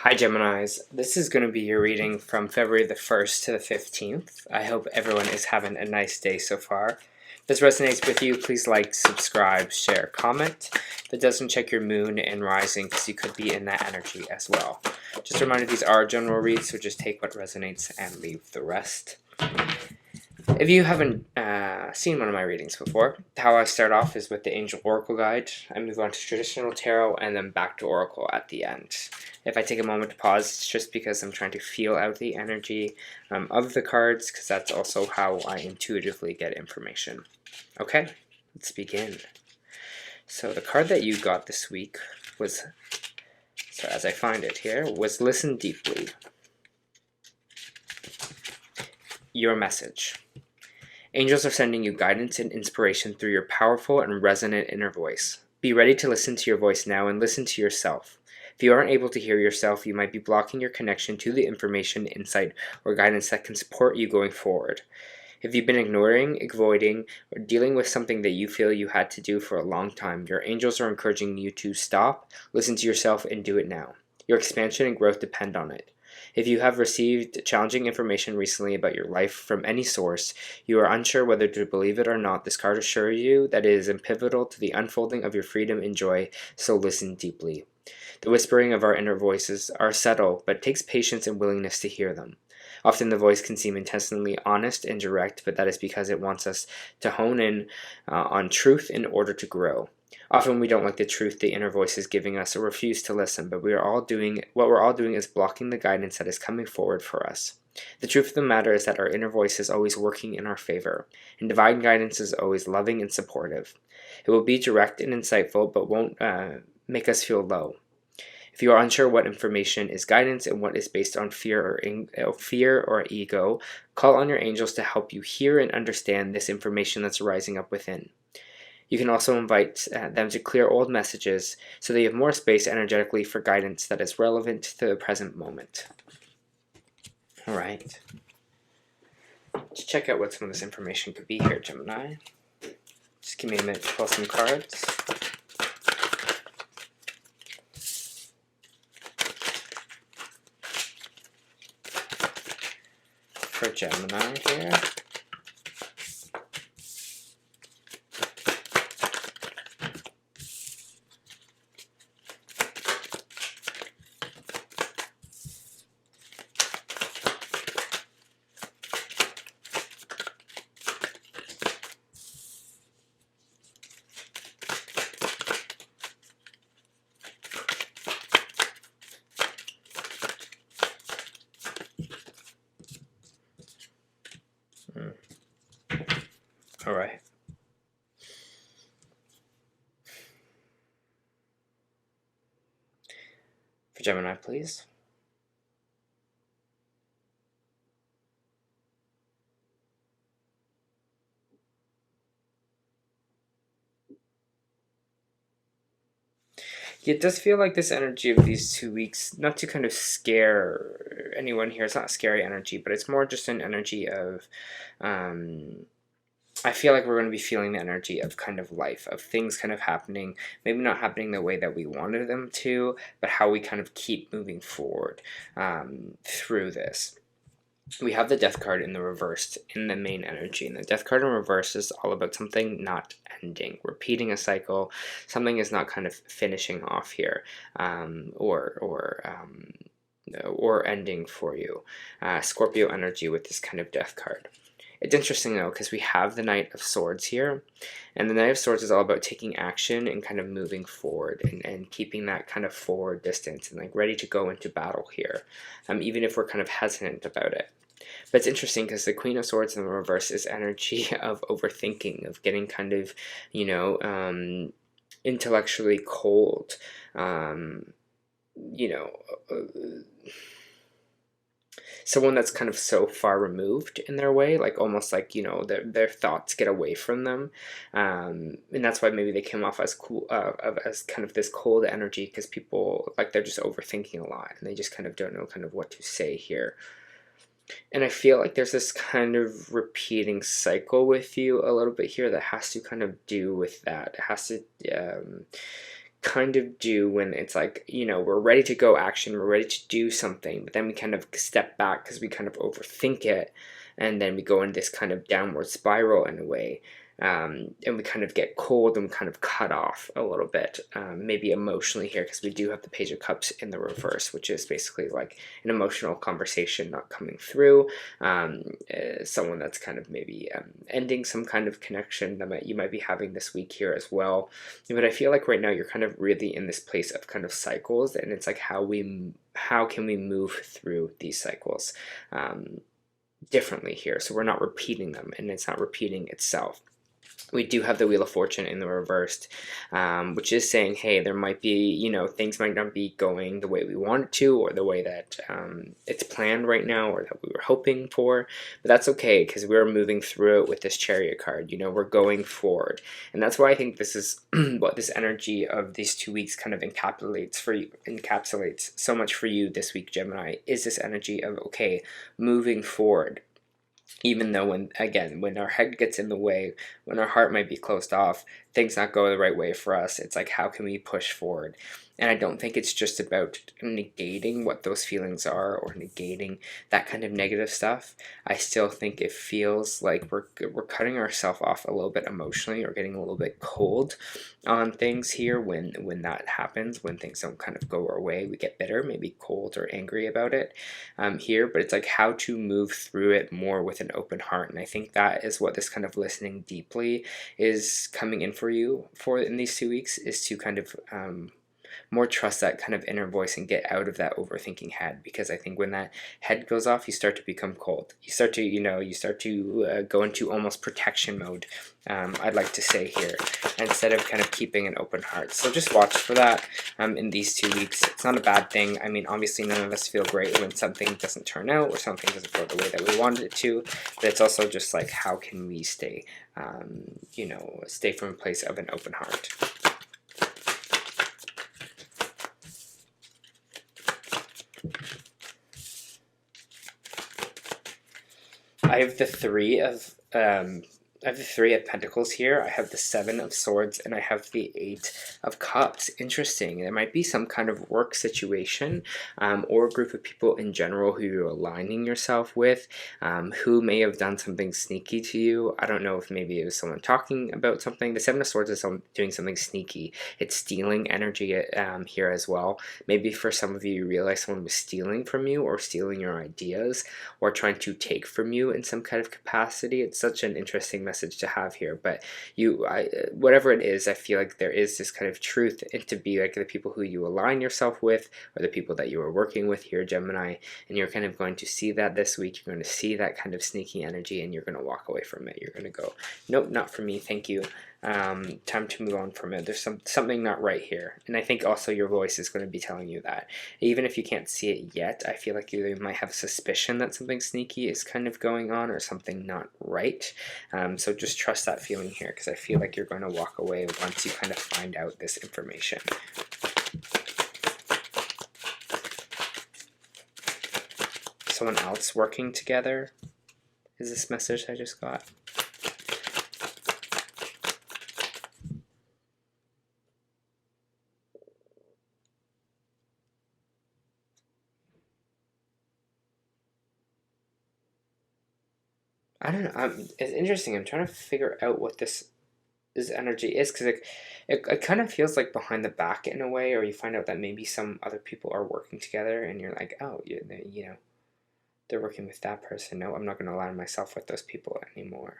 Hi Geminis, this is going to be your reading from February the 1st to the 15th. I hope everyone is having a nice day so far. If this resonates with you, please like, subscribe, share, comment. If it doesn't, check your moon and rising because you could be in that energy as well. Just a reminder, these are general reads, so just take what resonates and leave the rest. If you haven't seen one of my readings before, how I start off is with the Angel Oracle Guide. I move on to traditional tarot and then back to Oracle at the end. If I take a moment to pause, it's just because I'm trying to feel out the energy of the cards, because that's also how I intuitively get information. Okay, let's begin. So the card that you got this week was, so as I find it here, was Listen Deeply. Your message. Angels are sending you guidance and inspiration through your powerful and resonant inner voice. Be ready to listen to your voice now and listen to yourself. If you aren't able to hear yourself, you might be blocking your connection to the information, insight, or guidance that can support you going forward. If you've been ignoring, avoiding, or dealing with something that you feel you had to do for a long time, your angels are encouraging you to stop, listen to yourself, and do it now. Your expansion and growth depend on it. If you have received challenging information recently about your life from any source, you are unsure whether to believe it or not, this card assures you that it is pivotal to the unfolding of your freedom and joy, so listen deeply. The whispering of our inner voices are subtle, but takes patience and willingness to hear them. Often the voice can seem intentionally honest and direct, but that is because it wants us to hone in on truth in order to grow. Often we don't like the truth the inner voice is giving us or refuse to listen, but what we're all doing is blocking the guidance that is coming forward for us. The truth of the matter is that our inner voice is always working in our favor, and divine guidance is always loving and supportive. It will be direct and insightful, but won't make us feel low. If you are unsure what information is guidance and what is based on fear or ego, call on your angels to help you hear and understand this information that's rising up within. You can also invite them to clear old messages so that you have more space energetically for guidance that is relevant to the present moment. All right. Let's check out what some of this information could be here, Gemini. Just give me a minute to pull some cards. For Gemini here. All right. For Gemini, please. It does feel like this energy of these 2 weeks, not to kind of scare anyone here, it's not scary energy, but it's more just an energy of, I feel like we're going to be feeling the energy of kind of life, of things kind of happening, maybe not happening the way that we wanted them to, but how we kind of keep moving forward through this. We have the Death card in the reverse in the main energy, and the Death card in reverse is all about something not ending, repeating a cycle. Something is not kind of finishing off here, or ending for you. Scorpio energy with this kind of Death card. It's interesting though, because we have the Knight of Swords here, and the Knight of Swords is all about taking action and kind of moving forward and keeping that kind of forward distance and like ready to go into battle here, even if we're kind of hesitant about it. But it's interesting because the Queen of Swords in the reverse is energy of overthinking, of getting kind of, intellectually cold, someone that's kind of so far removed in their way, like almost like, their thoughts get away from them. And that's why maybe they came off as cool, as kind of this cold energy, because people, like, they're just overthinking a lot and they just kind of don't know kind of what to say here. And I feel like there's this kind of repeating cycle with you a little bit here that has to kind of do with that. It has to kind of do when it's like, we're ready to go action, we're ready to do something, but then we kind of step back because we kind of overthink it, and then we go in this kind of downward spiral in a way. And we kind of get cold and we kind of cut off a little bit, maybe emotionally here, because we do have the Page of Cups in the reverse, which is basically like an emotional conversation not coming through, someone that's kind of maybe ending some kind of connection that you might be having this week here as well. But I feel like right now you're kind of really in this place of kind of cycles, and it's like how can we move through these cycles differently here, so we're not repeating them and it's not repeating itself. We do have the Wheel of Fortune in the reversed, which is saying, hey, there might be, things might not be going the way we want it to, or the way that it's planned right now, or that we were hoping for. But that's okay, because we're moving through it with this Chariot card. We're going forward. And that's why I think this is what this energy of these 2 weeks kind of encapsulates so much for you this week, Gemini, is this energy of, okay, moving forward. Even though when our head gets in the way, when our heart might be closed off, things not go the right way for us, it's like, how can we push forward? And I don't think it's just about negating what those feelings are or negating that kind of negative stuff. I still think it feels like we're cutting ourselves off a little bit emotionally, or getting a little bit cold on things here when that happens, when things don't kind of go our way. We get bitter, maybe cold or angry about it here, but it's like how to move through it more with an open heart. And I think that is what this kind of listening deeply is coming in for you for in these 2 weeks, is to kind of more trust that kind of inner voice and get out of that overthinking head. Because I think when that head goes off, you start to become cold. You start to go into almost protection mode, I'd like to say here, instead of kind of keeping an open heart. So just watch for that in these 2 weeks. It's not a bad thing. I mean, obviously none of us feel great when something doesn't turn out or something doesn't go the way that we wanted it to, but it's also just like, how can we stay from a place of an open heart. I have the Three of Pentacles here. I have the Seven of Swords, and I have the Eight of Cups. Interesting. There might be some kind of work situation or a group of people in general who you're aligning yourself with, who may have done something sneaky to you. I don't know if maybe it was someone talking about something. The Seven of Swords is doing something sneaky. It's stealing energy here as well. Maybe for some of you, you realize someone was stealing from you, or stealing your ideas, or trying to take from you in some kind of capacity. It's such an interesting message to have here, but whatever it is, I feel like there is this kind of truth, and to be like the people who you align yourself with, or the people that you are working with here, Gemini, and you're kind of going to see that this week. You're going to see that kind of sneaky energy, and you're going to walk away from it. You're going to go, nope, not for me, thank you. Time to move on from it. There's something not right here. And I think also your voice is going to be telling you that. Even if you can't see it yet, I feel like you might have a suspicion that something sneaky is kind of going on, or something not right. So just trust that feeling here, because I feel like you're going to walk away once you kind of find out this information. Someone else working together is this message I just got. I don't know. It's interesting. I'm trying to figure out what this energy is, because it kind of feels like behind the back in a way, or you find out that maybe some other people are working together, and you're like, oh, they're working with that person. No, I'm not going to align myself with those people anymore.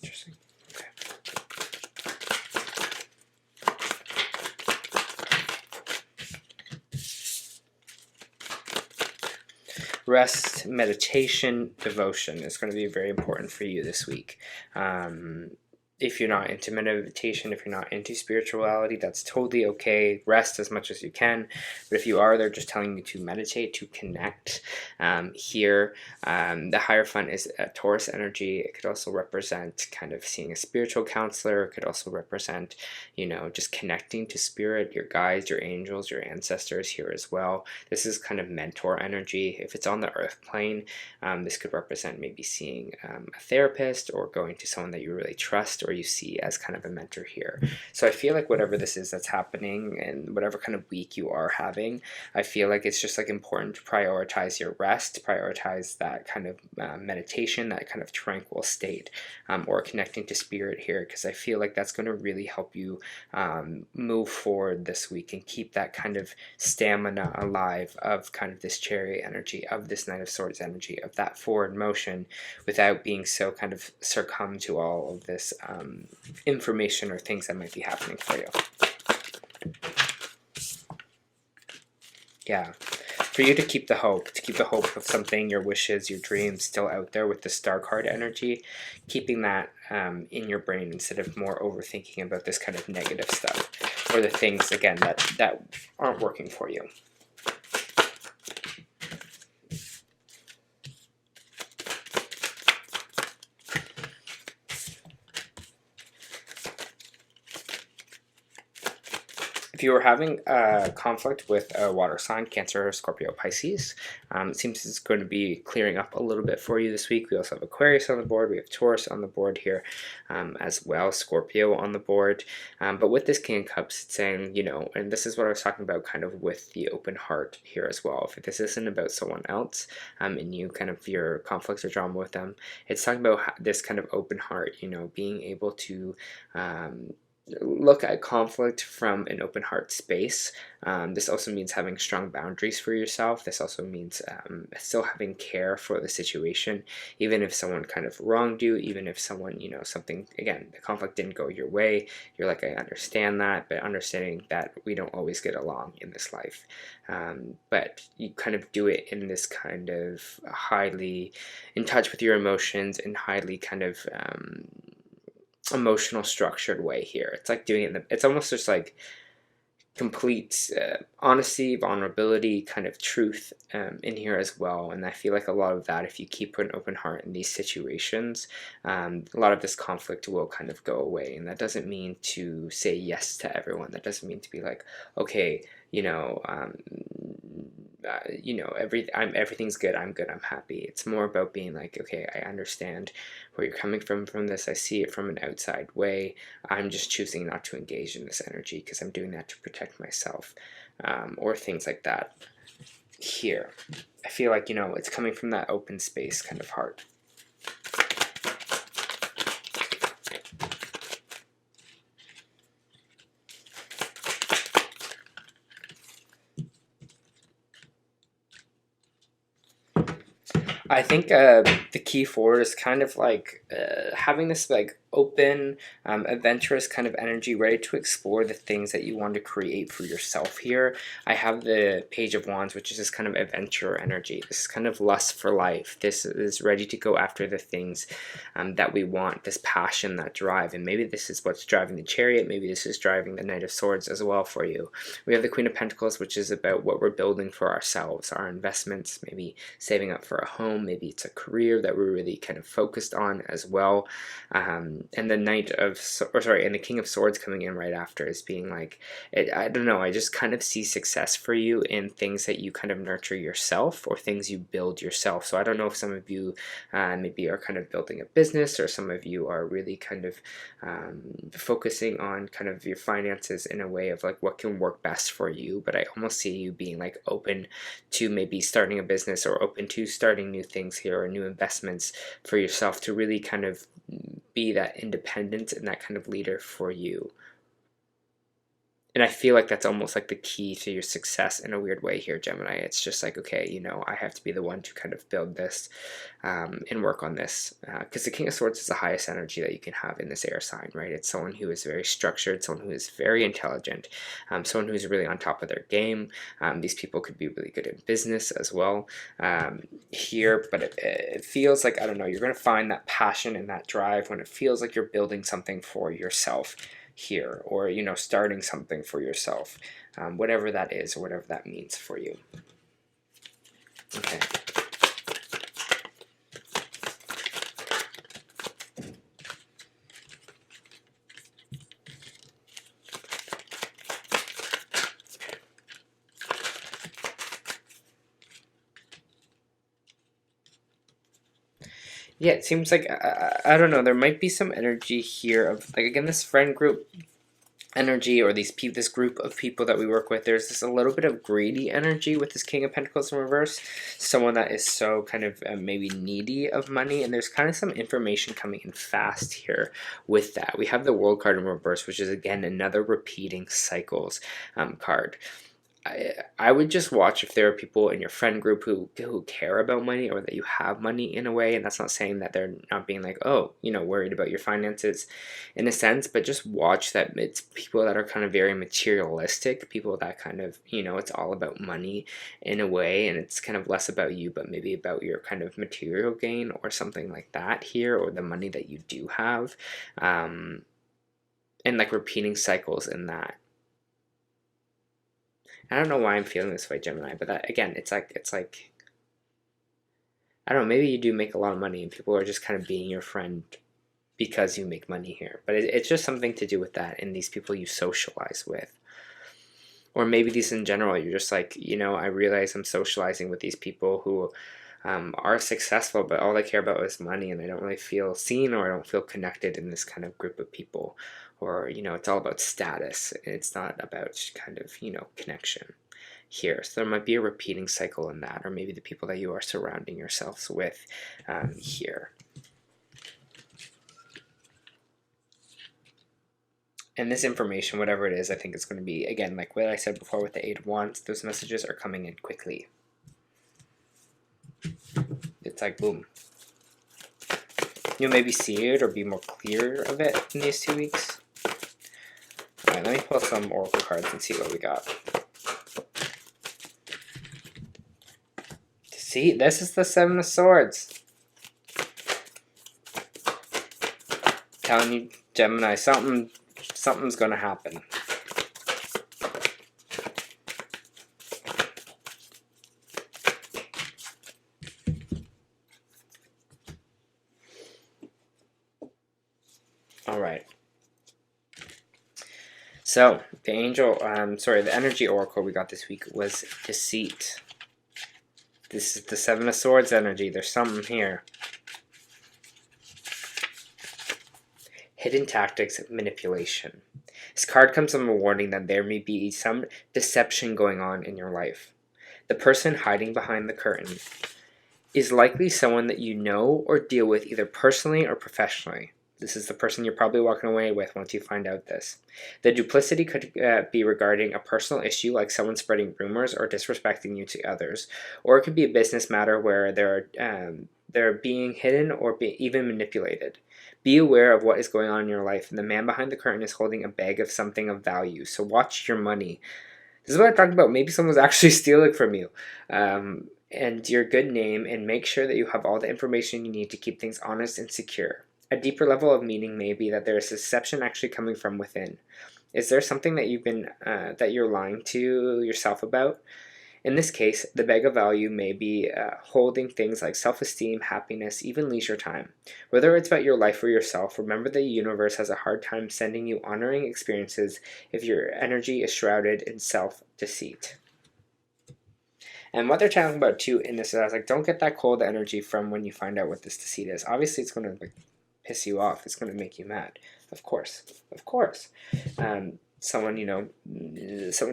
Interesting. Okay. Rest, meditation, devotion is going to be very important for you this week. If you're not into meditation, if you're not into spirituality, that's totally okay. Rest as much as you can. But if you are, they're just telling you to meditate, to connect. Here, the Hierophant is a Taurus energy. It could also represent kind of seeing a spiritual counselor. It could also represent, just connecting to spirit, your guides, your angels, your ancestors here as well. This is kind of mentor energy. If it's on the earth plane, this could represent maybe seeing a therapist, or going to someone that you really trust, or you see as kind of a mentor here. So I feel like whatever this is that's happening and whatever kind of week you are having, I feel like it's just like important to prioritize your rest, prioritize that kind of meditation, that kind of tranquil state, or connecting to spirit here, because I feel like that's going to really help you move forward this week and keep that kind of stamina alive of kind of this Chariot energy, of this Knight of Swords energy, of that forward motion, without being so kind of succumb to all of this information or things that might be happening for you. Yeah, for you to keep the hope, of something, your wishes, your dreams still out there with the Star card energy, keeping that in your brain instead of more overthinking about this kind of negative stuff, or the things, again, that aren't working for you. If you are having a conflict with a water sign, Cancer, Scorpio, Pisces, it seems it's going to be clearing up a little bit for you this week. We also have Aquarius on the board. We have Taurus on the board here as well, Scorpio on the board. But with this King of Cups, it's saying, you know, and this is what I was talking about kind of with the open heart here as well. If this isn't about someone else and you kind of your conflicts or drama with them, it's talking about this kind of open heart, you know, being able to look at conflict from an open heart space. This also means having strong boundaries for yourself. This also means still having care for the situation, even if someone kind of wronged you, even if someone, you know, something, again, the conflict didn't go your way. You're like, I understand that, but understanding that we don't always get along in this life. But you kind of do it in this kind of highly in touch with your emotions and highly kind of emotional structured way here. It's like doing it it's almost just like complete honesty, vulnerability, kind of truth in here as well. And I feel like a lot of that, if you keep an open heart in these situations, a lot of this conflict will kind of go away. And that doesn't mean to say yes to everyone. That doesn't mean to be like, okay, you know, everything's good, I'm good, I'm happy. It's more about being like, okay, I understand where you're coming from this. I see it from an outside way. I'm just choosing not to engage in this energy because I'm doing that to protect myself, or things like that. Here, I feel like, you know, it's coming from that open space kind of heart. I think the key forward is kind of like having this like open, adventurous kind of energy, ready to explore the things that you want to create for yourself here. I have the Page of Wands, which is this kind of adventure energy. This is kind of lust for life. This is ready to go after the things that we want, this passion, that drive. And maybe this is what's driving the Chariot. Maybe this is driving the Knight of Swords as well for you. We have the Queen of Pentacles, which is about what we're building for ourselves, our investments, maybe saving up for a home. Maybe it's a career that we're really kind of focused on as well. And the and the King of Swords coming in right after is being like, I don't know, I just kind of see success for you in things that you kind of nurture yourself or things you build yourself. So I don't know if some of you maybe are kind of building a business, or some of you are really kind of focusing on kind of your finances in a way of like what can work best for you. But I almost see you being like open to maybe starting a business, or open to starting new things here, or new investments for yourself, to really kind of be that independent and that kind of leader for you. And I feel like that's almost like the key to your success in a weird way here, Gemini. It's just like, okay, you know, I have to be the one to kind of build this and work on this. Because the King of Swords is the highest energy that you can have in this air sign, right? It's someone who is very structured, someone who is very intelligent, someone who's really on top of their game. These people could be really good in business as well here. But it feels like, I don't know, you're going to find that passion and that drive when it feels like you're building something for yourself here, or, you know, starting something for yourself, whatever that is, or whatever that means for you. Okay. Yeah, it seems like, I don't know, there might be some energy here of, like, again, this friend group energy, or this group of people that we work with. There's this a little bit of greedy energy with this King of Pentacles in reverse, someone that is so kind of maybe needy of money, and there's kind of some information coming in fast here with that. We have the World card in reverse, which is again another repeating cycles card. I would just watch if there are people in your friend group who care about money, or that you have money in a way, and that's not saying that they're not being like, oh, worried about your finances in a sense, but just watch that it's people that are kind of very materialistic, people that kind of, it's all about money in a way, and it's kind of less about you, but maybe about your kind of material gain or something like that here, or the money that you do have, and like repeating cycles in that. I don't know why I'm feeling this way, Gemini, but that, again, it's like I don't know, maybe you do make a lot of money and people are just kind of being your friend because you make money here. But it's just something to do with that and these people you socialize with. Or maybe these in general, you're just like, I realize I'm socializing with these people who are successful, but all they care about is money, and I don't really feel seen, or I don't feel connected in this kind of group of people. Or, it's all about status. It's not about kind of, connection here. So there might be a repeating cycle in that, or maybe the people that you are surrounding yourselves with here. And this information, whatever it is, I think it's going to be, again, like what I said before with the Eight of Wands, those messages are coming in quickly. It's like, boom. You'll maybe see it or be more clear of it in these 2 weeks. Alright, let me pull some oracle cards and see what we got. See, this is the Seven of Swords. Telling you, Gemini, something's going to happen. All right. So the the energy oracle we got this week was deceit. This is the Seven of Swords energy. There's something here. Hidden tactics of manipulation. This card comes from a warning that there may be some deception going on in your life. The person hiding behind the curtain is likely someone that you know or deal with either personally or professionally. This is the person you're probably walking away with once you find out this. The duplicity could be regarding a personal issue, like someone spreading rumors or disrespecting you to others, or it could be a business matter where they're being hidden or even manipulated. Be aware of what is going on in your life, and the man behind the curtain is holding a bag of something of value, so watch your money. This is what I talked about. Maybe someone's actually stealing from you. And your good name, and make sure that you have all the information you need to keep things honest and secure. A deeper level of meaning may be that there is deception actually coming from within. Is there something that that you're lying to yourself about? In this case, the bag of value may be holding things like self-esteem, happiness, even leisure time. Whether it's about your life or yourself, remember the universe has a hard time sending you honoring experiences if your energy is shrouded in self-deceit. And what they're talking about too in this is, I was like, don't get that cold energy from when you find out what this deceit is. Obviously, it's going to piss you off. It's going to make you mad. Of course. Someone you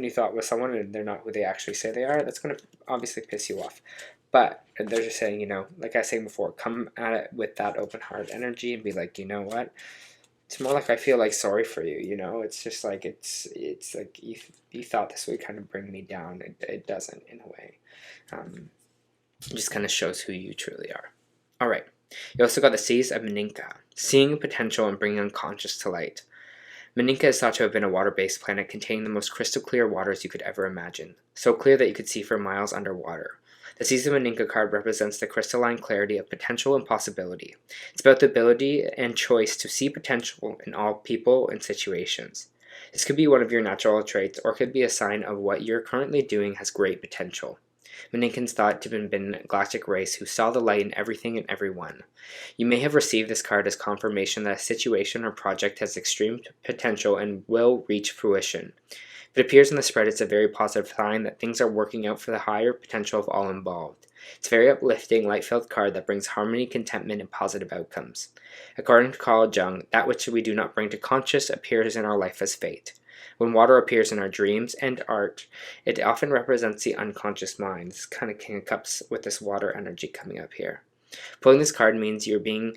thought was someone and they're not who they actually say they are, that's going to obviously piss you off. But they're just saying, like I was saying before, come at it with that open heart energy and be like, you know what? It's more like I feel like sorry for you, It's just like, it's like you thought this would kind of bring me down. It doesn't, in a way. It just kind of shows who you truly are. All right. You also got the Seas of Meninka, seeing potential and bringing unconscious to light. Meninka is thought to have been a water-based planet containing the most crystal clear waters you could ever imagine, so clear that you could see for miles underwater. The Seas of Meninka card represents the crystalline clarity of potential and possibility. It's about the ability and choice to see potential in all people and situations. This could be one of your natural traits, or could be a sign of what you're currently doing has great potential. Meninkans thought to have been a galactic race who saw the light in everything and everyone. You may have received this card as confirmation that a situation or project has extreme potential and will reach fruition. If it appears in the spread, it's a very positive sign that things are working out for the higher potential of all involved. It's a very uplifting, light-filled card that brings harmony, contentment, and positive outcomes. According to Carl Jung, that which we do not bring to conscious appears in our life as fate. When water appears in our dreams and art, it often represents the unconscious mind. This kind of King of Cups with this water energy coming up here. Pulling this card means you're being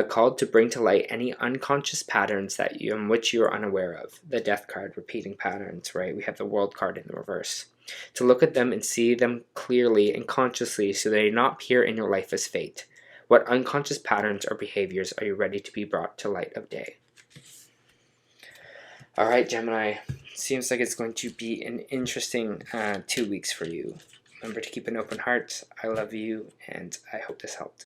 called to bring to light any unconscious patterns that in which you're unaware of. The Death card, repeating patterns, right? We have the World card in the reverse. To look at them and see them clearly and consciously so they do not appear in your life as fate. What unconscious patterns or behaviors are you ready to be brought to light of day? All right, Gemini. Seems like it's going to be an interesting 2 weeks for you. Remember to keep an open heart. I love you, and I hope this helped.